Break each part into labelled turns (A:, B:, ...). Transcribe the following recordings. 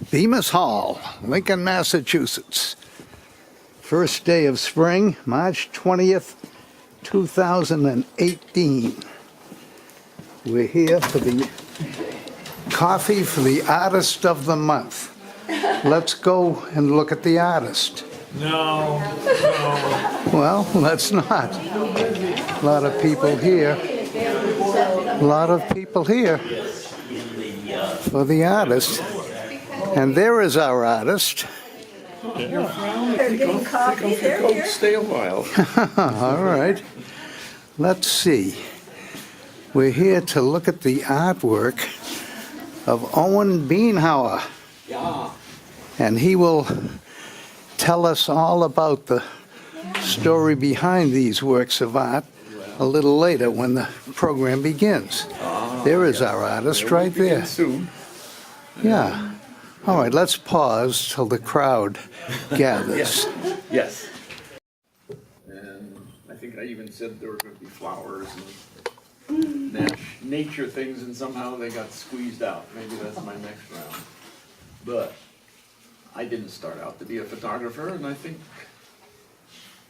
A: Bemis Hall, Lincoln, Massachusetts. First day of spring, March 20th, 2018. We're here for the coffee for the artist of the month. Let's go and look at the artist.
B: No.
A: Well, let's not. A lot of people here. A lot of people here for the artist. And there is our artist.
C: They're getting coffee. They're here.
B: Stay a while.
A: All right. Let's see. We're here to look at the artwork of Owen Beenhower.
B: Yeah.
A: And he will tell us all about the story behind these works of art a little later when the program begins. There is our artist right there.
B: Soon.
A: Yeah. All right, let's pause till the crowd gathers.
B: Yes. And I think I even said there were going to be flowers and nature things, and somehow they got squeezed out. Maybe that's my next round. But I didn't start out to be a photographer, and I think,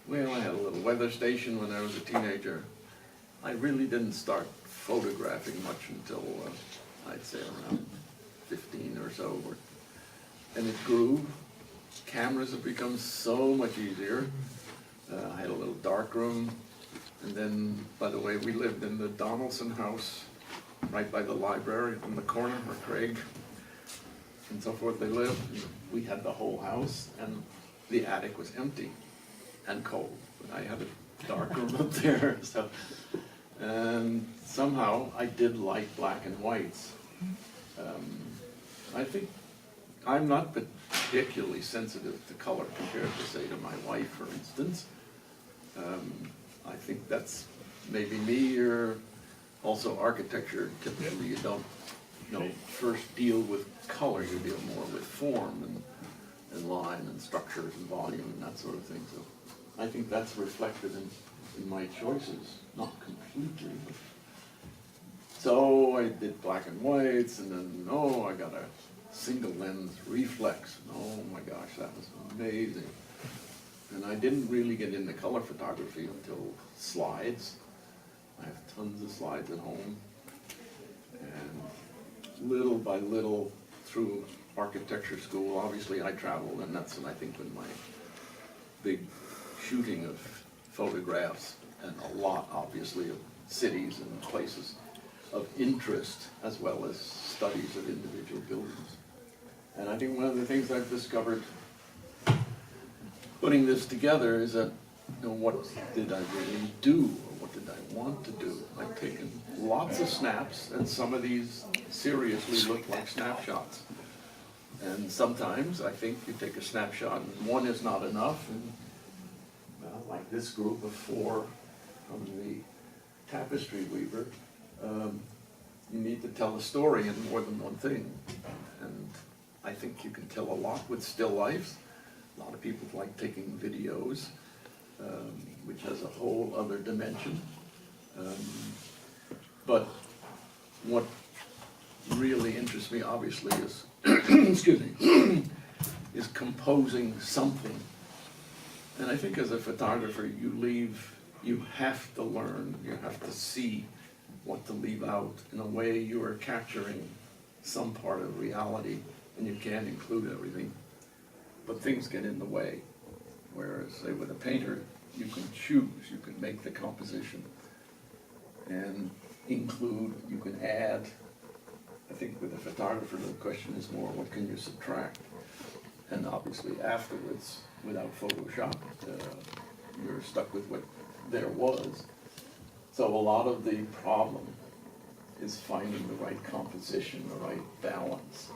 B: well, I had a little weather station when I was a teenager. I really didn't start photographing much until I'd say around 15 or so. And it grew. Cameras have become so much easier. I had a little dark room. And then, by the way, we lived in the Donaldson house, right by the library on the corner where Craig and so forth they lived. We had the whole house, and the attic was empty and cold. But I had a dark room up there. So, and somehow I did like black and whites. I think I'm not particularly sensitive to color compared to, say, to my wife, for instance. I think that's maybe me, or also architecture. Typically, you don't, first deal with color. You deal more with form and line and structures and volume and that sort of thing. So I think that's reflected in my choices, not completely. But so I did black and whites, and then I got a single lens reflex. Oh my gosh, that was amazing. And I didn't really get into color photography until slides. I have tons of slides at home. And little by little, through architecture school, obviously I traveled, and that's, I think, when my big shooting of photographs, and a lot, obviously, of cities and places of interest, as well as studies of individual buildings. And I think one of the things I've discovered putting this together is that, what did I really do, or what did I want to do? I've taken lots of snaps, and some of these seriously look like snapshots. And sometimes I think you take a snapshot and one is not enough, and like this group of 4 from the tapestry weaver, you need to tell a story in more than one thing. And I think you can tell a lot with still lifes. A lot of people like taking videos, which has a whole other dimension. But what really interests me, obviously, is excuse me, is composing something. And I think as a photographer, you have to learn, you have to see what to leave out. In a way, you are capturing some part of reality, and you can't include everything. But things get in the way. Whereas, say, with a painter, you can choose, you can make the composition and include, you can add. I think with a photographer, the question is more, what can you subtract? And obviously afterwards, without Photoshop, you're stuck with what there was. So a lot of the problem is finding the right composition, the right balance.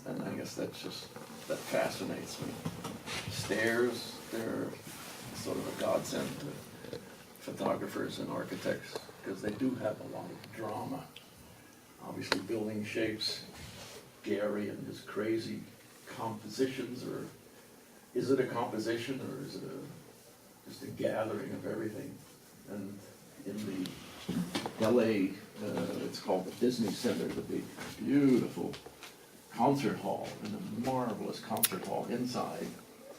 B: And I guess that fascinates me. Stairs, they're sort of a godsend to photographers and architects, because they do have a lot of drama. Obviously building shapes, Gary and his crazy compositions, or is it a composition, or is it just a gathering of everything? And in the LA, it's called the Disney Center, the big, beautiful concert hall, and a marvelous concert hall inside,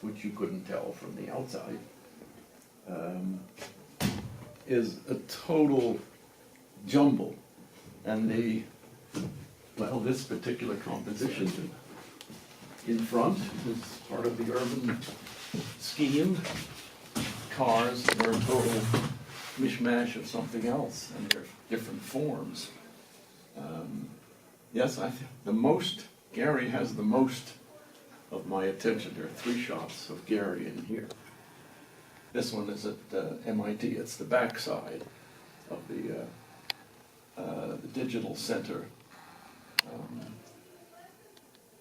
B: which you couldn't tell from the outside, is a total jumble. And this particular composition in front is part of the urban scheme. Cars are a total mishmash of something else, and they're different forms. Yes, Gary has the most of my attention. There are 3 shots of Gary in here. This one is at MIT. It's the backside of the digital center.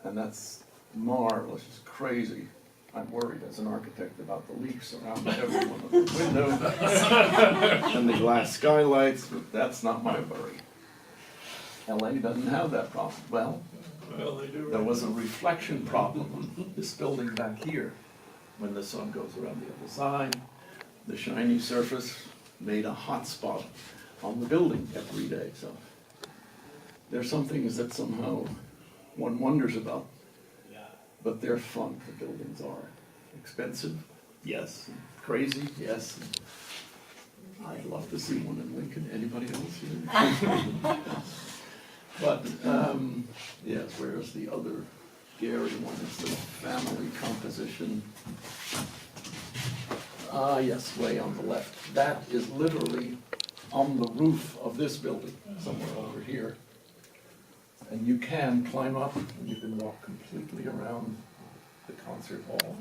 B: And that's marvelous. It's crazy. I'm worried as an architect about the leaks around every one of the windows and the glass skylights, but that's not my worry. LA doesn't have that problem. Well,
D: They do.
B: there was a reflection problem on this building back here. When the sun goes around the other side, the shiny surface made a hot spot on the building every day. So there's some things that somehow one wonders about, but they're fun. The buildings are expensive, yes. Crazy, yes. I'd love to see one in Lincoln. Anybody else? But yes, where's the other Gary one? It's the family composition. Yes, way on the left. That is literally on the roof of this building, somewhere over here. And you can climb up, and you can walk completely around the concert hall.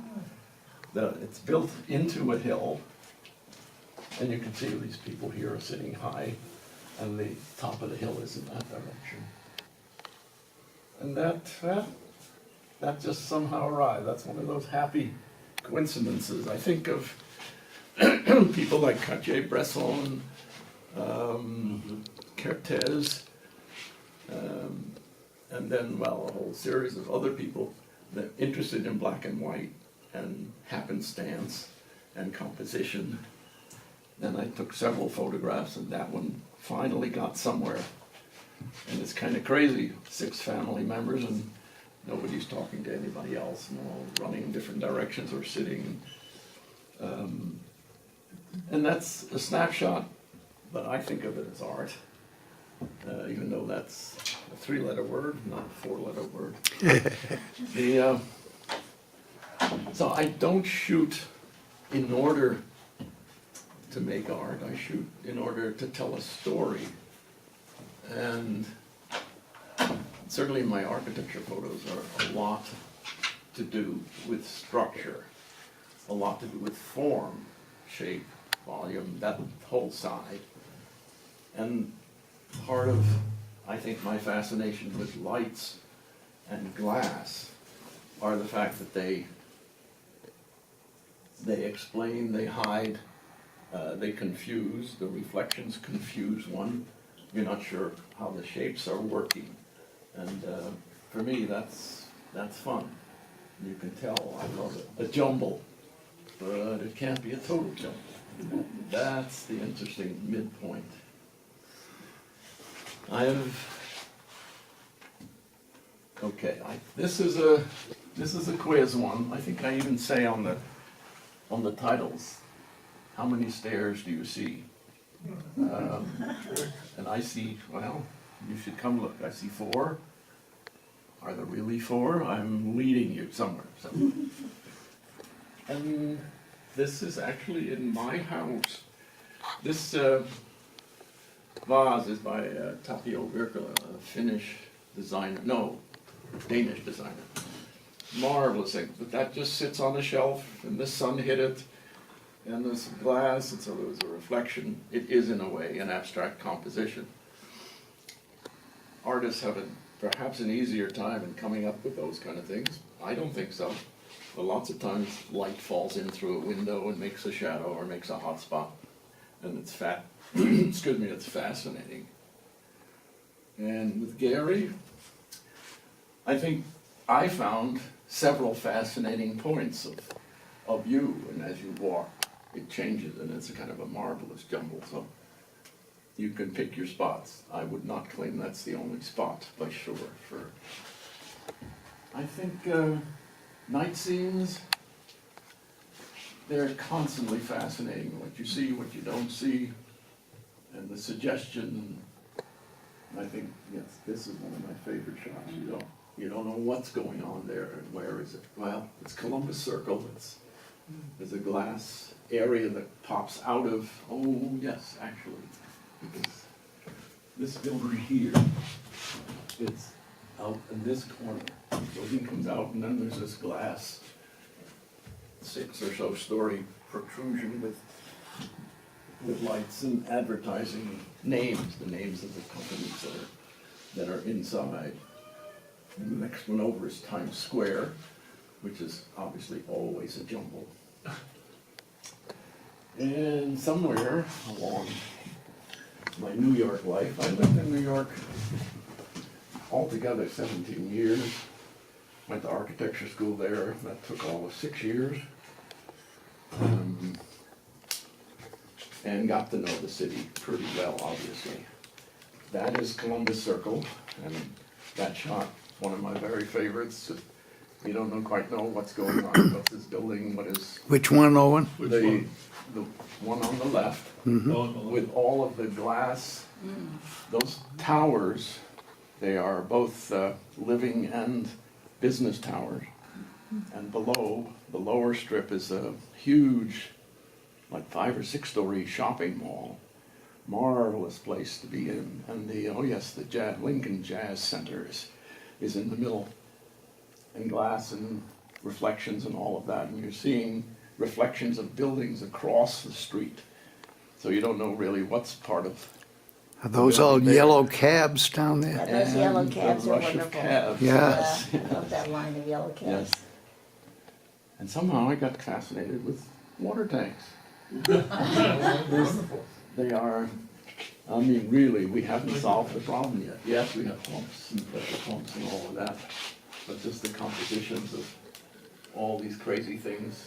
B: It's built into a hill, and you can see these people here are sitting high, and the top of the hill is in that direction. And that just somehow arrived. That's one of those happy coincidences. I think of people like Cartier-Bresson, Kertész, and then, well, a whole series of other people that are interested in black and white and happenstance and composition. And I took several photographs, and that one finally got somewhere. And it's kind of crazy, 6 family members, and nobody's talking to anybody else, and they're all running in different directions or sitting. And that's a snapshot, but I think of it as art, even though that's a 3-letter word, not a 4-letter word. So I don't shoot in order to make art. I shoot in order to tell a story. And certainly my architecture photos are a lot to do with structure, a lot to do with form, shape, volume, that whole side. And part of, I think, my fascination with lights and glass are the fact that they explain, they hide, they confuse, the reflections confuse one. You're not sure how the shapes are working. And for me, that's fun. You can tell, I love it. A jumble, but it can't be a total jumble. That's the interesting midpoint. This is a quiz one. I think I even say on the titles, how many stairs do you see? And I see, well, you should come look. I see 4. Are there really 4? I'm leading you somewhere. So. And this is actually in my house. This vase is by Tapio Virkala, a Finnish designer. No, Danish designer. Marvelous thing. But that just sits on a shelf, and the sun hit it. And there's some glass, and so there was a reflection. It is, in a way, an abstract composition. Artists have perhaps an easier time in coming up with those kind of things. I don't think so. But lots of times, light falls in through a window and makes a shadow or makes a hot spot. And it's it's fascinating. And with Gary, I think I found several fascinating points of you, and as you walk, it changes, and it's a kind of a marvelous jumble. So you can pick your spots. I would not claim that's the only spot, by sure, for I think night scenes, they're constantly fascinating. What you see, what you don't see, and the suggestion. I think, yes, this is one of my favorite shots. You don't know what's going on there and where is it. Well, it's Columbus Circle. There's a glass area that pops out of, oh yes, actually, because this building here, it's out in this corner. The building comes out and then there's this glass 6 or so story protrusion with lights and advertising names, the names of the companies that are inside. And the next one over is Times Square, which is obviously always a jumble. And somewhere along my New York life, I lived in New York altogether 17 years. Went to architecture school there. That took all of 6 years. And got to know the city pretty well, obviously. That is Columbus Circle, and that shot, one of my very favorites. You don't quite know what's going on, what's this building, what is
A: Which one, Owen?
B: the one on the left, with all of the glass. Those towers, they are both living and business towers. And below, the lower strip is a huge, like 5 or 6 story shopping mall. Marvelous place to be in. And the Lincoln Jazz Center is in the middle. And glass and reflections and all of that. And you're seeing reflections of buildings across the street. So you don't know really what's part of.
A: Are those all yellow cabs down there?
C: Yeah, those yellow cabs
B: the
C: are
B: rush of
C: wonderful.
B: cabs.
A: Yes.
C: Yeah, I love that line of yellow cabs.
B: Yes. And somehow I got fascinated with water tanks. They are, I mean, really, we haven't solved the problem yet. Yes, we have pumps and pressure pumps and all of that, but just the compositions of all these crazy things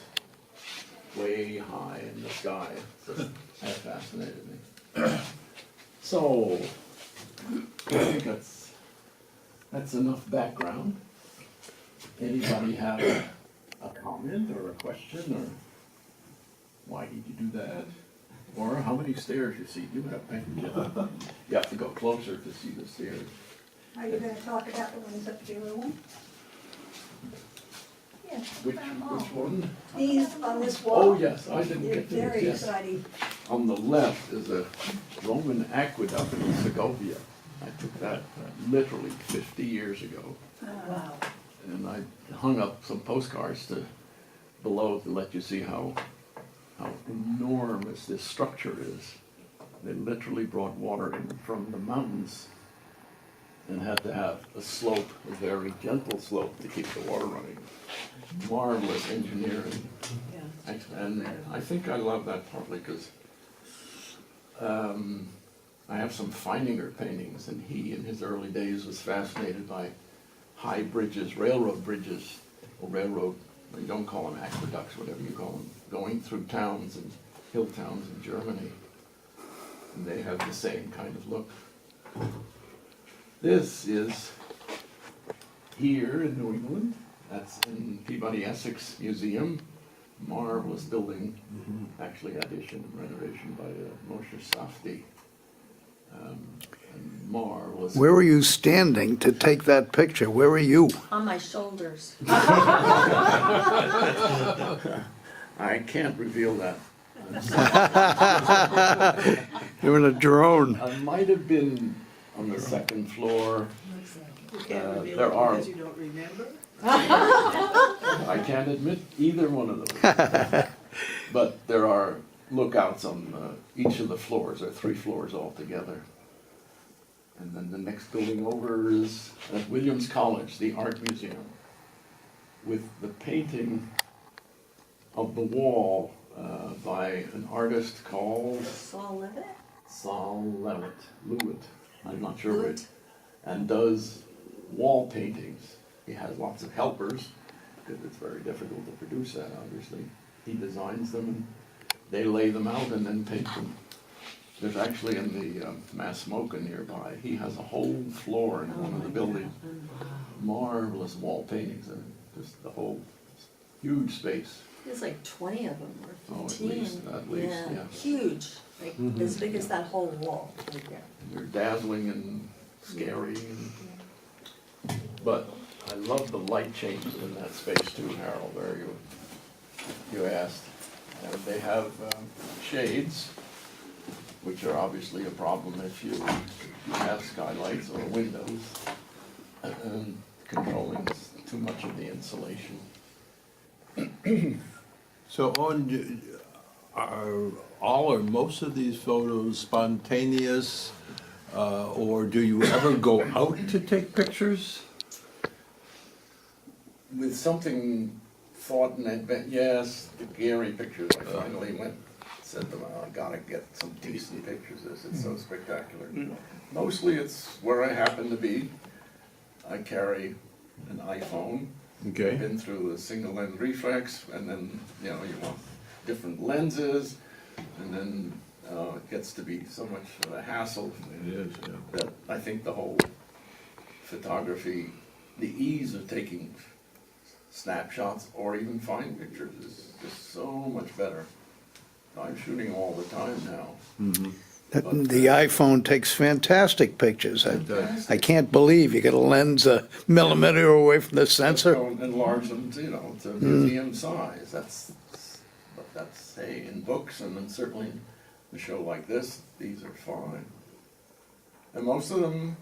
B: way high in the sky just have fascinated me. So, I think that's enough background. Anybody have a comment or a question, or why did you do that? Or how many stairs you see? You have to go closer to see the stairs.
C: Are you gonna talk about the ones up there, Owen? Yes.
B: Which one?
C: These on this wall.
B: Oh, yes, I didn't
C: They're
B: get to
C: very
B: this, yes.
C: exciting.
B: On the left is a Roman aqueduct in Segovia. I took that literally 50 years ago.
C: Wow.
B: And I hung up some postcards below to let you see how enormous this structure is. They literally brought water in from the mountains and had to have a slope, a very gentle slope to keep the water running. Marvelous engineering. And I think I love that partly because I have some Feininger paintings, and he in his early days was fascinated by high bridges, railroad bridges, or railroad, you don't call them aqueducts, whatever you call them, going through towns and hill towns in Germany. And they have the same kind of look. This is here in New England. That's in Peabody Essex Museum. Marvelous building, actually addition and renovation by Moshe Safdie. And marvelous.
A: Where were you standing to take that picture? Where were you?
C: On my shoulders.
B: I can't reveal that.
A: You're in a drone.
B: I might have been on the second floor.
D: You can't reveal
B: there
D: it
B: are-
D: because you don't remember?
B: I can't admit either one of those. But there are lookouts on each of the floors. There are 3 floors altogether. And then the next building over is at Williams College, the art museum, with the painting of the wall by an artist called
C: Saul Levitt?
B: Saul Lewitt, I'm not sure
C: Lewitt.
B: which, and does wall paintings. He has lots of helpers, because it's very difficult to produce that, obviously. He designs them, and they lay them out and then paint them. There's actually in the Masmoka nearby, he has a whole floor in one of the buildings. Marvelous wall paintings and just the whole huge space.
C: There's like 20 of them or
B: Oh, at
C: 15.
B: least, yeah.
C: Huge, like as big as that whole wall right there.
B: They're dazzling and scary. But I love the light changes in that space too, Harold, there you asked. And they have shades, which are obviously a problem if you have skylights or windows, and controlling too much of the insulation.
E: So Owen, are all or most of these photos spontaneous, or do you ever go out to take pictures?
B: With something thought in advance, yes, the Gary pictures, I finally said to them, I gotta get some decent pictures of this, it's so spectacular. Mostly it's where I happen to be. I carry an iPhone.
E: Okay.
B: Been through a single lens reflex, and then, you want different lenses, and then it gets to be so much of a hassle
E: It is, yeah.
B: that I think the whole photography, the ease of taking snapshots or even fine pictures is just so much better. I'm shooting all the time now.
A: The iPhone takes fantastic pictures.
E: It does.
A: I can't believe you get a lens a millimeter away from the sensor.
B: Don't enlarge them to museum size. That's hey, in books, and then certainly in a show like this, these are fine. And most of them,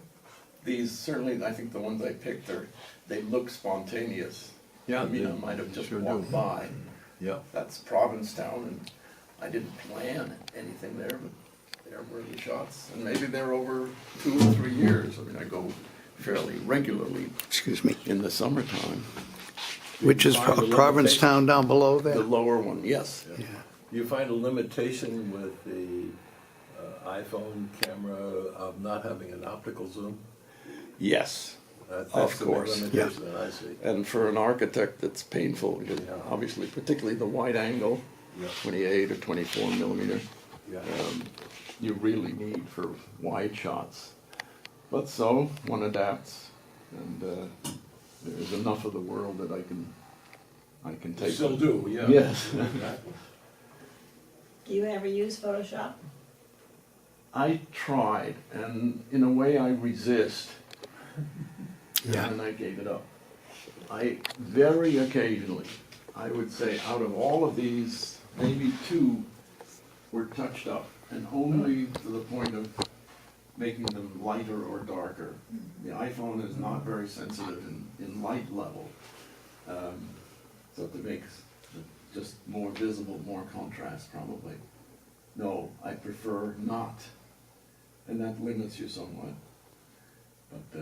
B: these certainly, I think the ones I picked they look spontaneous.
E: Yeah,
B: I mean, I
E: they
B: might have just
E: sure
B: walked
E: do.
B: by.
E: Yeah.
B: That's Provincetown, and I didn't plan anything there, but there were the shots. And maybe they're over 2 or 3 years. I mean, I go fairly regularly
A: Excuse me.
B: in the summertime.
A: Which is
E: Find the
A: Provincetown down below
B: The
A: there?
B: lower one, yes.
A: Yeah.
E: You find a limitation with the iPhone camera of not having an optical zoom?
B: Yes.
E: That's
B: Of
E: the big
B: course,
E: limitation that I see.
B: And for an architect, it's painful, because
E: Yeah.
B: obviously, particularly the wide angle,
E: Yeah.
B: 28 or 24 millimeter,
E: Yeah.
B: you really need for wide shots. But so, one adapts, and there's enough of the world that I can take.
E: Still do, yeah.
B: Yes.
E: Exactly.
C: Do you ever use Photoshop?
B: I tried, and in a way I resist.
A: Yeah.
B: And I gave it up. I very occasionally, I would say out of all of these, maybe 2 were touched up, and only to the point of making them lighter or darker. The iPhone is not very sensitive in light level. So to make just more visible, more contrast probably. No, I prefer not. And that limits you somewhat. But,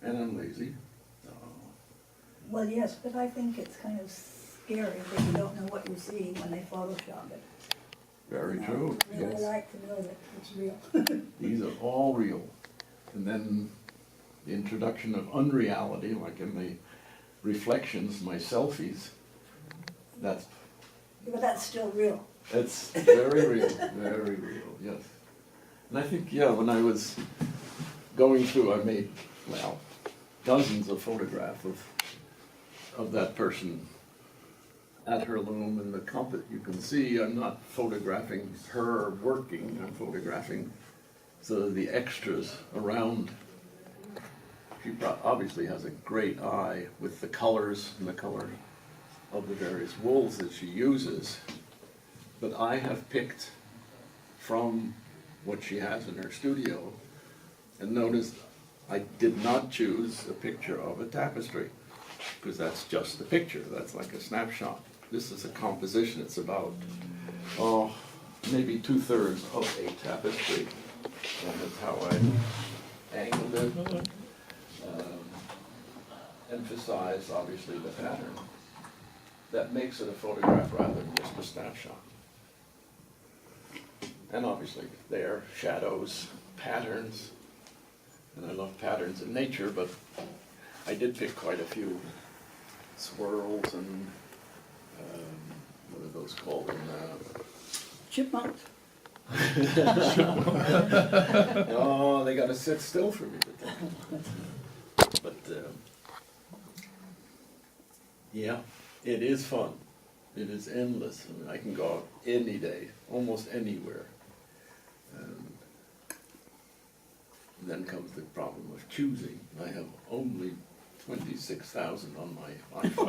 B: and I'm lazy. So,
C: Well, yes, but I think it's kind of scary that you don't know what you're seeing when they Photoshop it.
B: very true,
C: I really
B: yes.
C: like to know that it's real.
B: These are all real. And then the introduction of unreality, like in the reflections, my selfies,
C: But that's still real.
B: that's very real, very real, yes. And I think, yeah, when I was going through, I made, well, dozens of photographs of that person at her loom, and the compass, you can see I'm not photographing her working, I'm photographing so the extras around. She obviously has a great eye with the colors and the color of the various wools that she uses. But I have picked from what she has in her studio, and notice I did not choose a picture of a tapestry, because that's just the picture, that's like a snapshot. This is a composition, it's about, maybe 2/3 of a tapestry, and that's how I angled it. Emphasize, obviously, the pattern. That makes it a photograph rather than just a snapshot. And obviously, there, shadows, patterns, and I love patterns in nature, but I did pick quite a few swirls and, what are those called?
C: Chipmunks.
B: Oh, they gotta sit still for me to think. But, yeah, it is fun. It is endless. I mean, I can go out any day, almost anywhere. And then comes the problem of choosing. I have only 26,000 on my iPhone.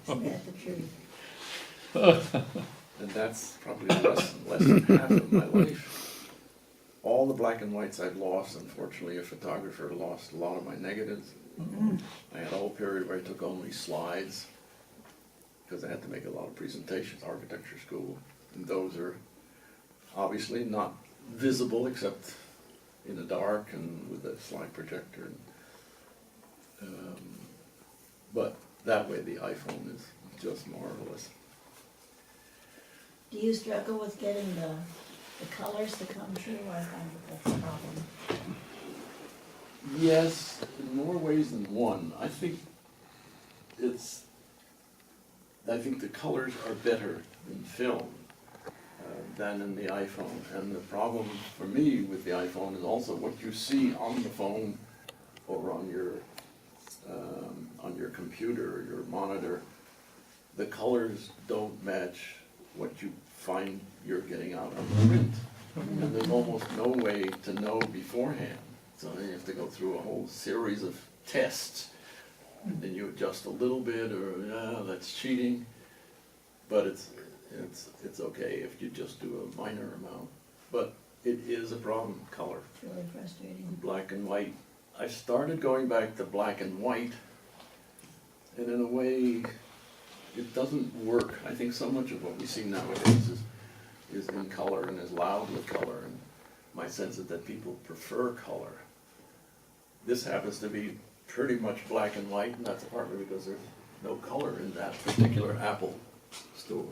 C: Isn't that the truth?
B: And that's probably less than half of my life. All the black and whites I've lost. Unfortunately, a photographer lost a lot of my negatives. I had a whole period where I took only slides because I had to make a lot of presentations, architecture school, and those are obviously not visible except in the dark and with a slide projector. But that way the iPhone is just marvelous.
C: Do you struggle with getting the colors to come true? I find that that's a problem.
B: Yes, in more ways than one. I think the colors are better in film than in the iPhone. And the problem for me with the iPhone is also what you see on the phone or on your computer or your monitor. The colors don't match what you find you're getting out on the print. And there's almost no way to know beforehand. So you have to go through a whole series of tests. And then you adjust a little bit, or that's cheating. But it's okay if you just do a minor amount. But it is a problem, color.
C: It's really frustrating.
B: Black and white. I started going back to black and white, and in a way, it doesn't work. I think so much of what we see nowadays is in color and is loud with color, and my sense is that people prefer color. This happens to be pretty much black and white, and that's partly because there's no color in that particular Apple store.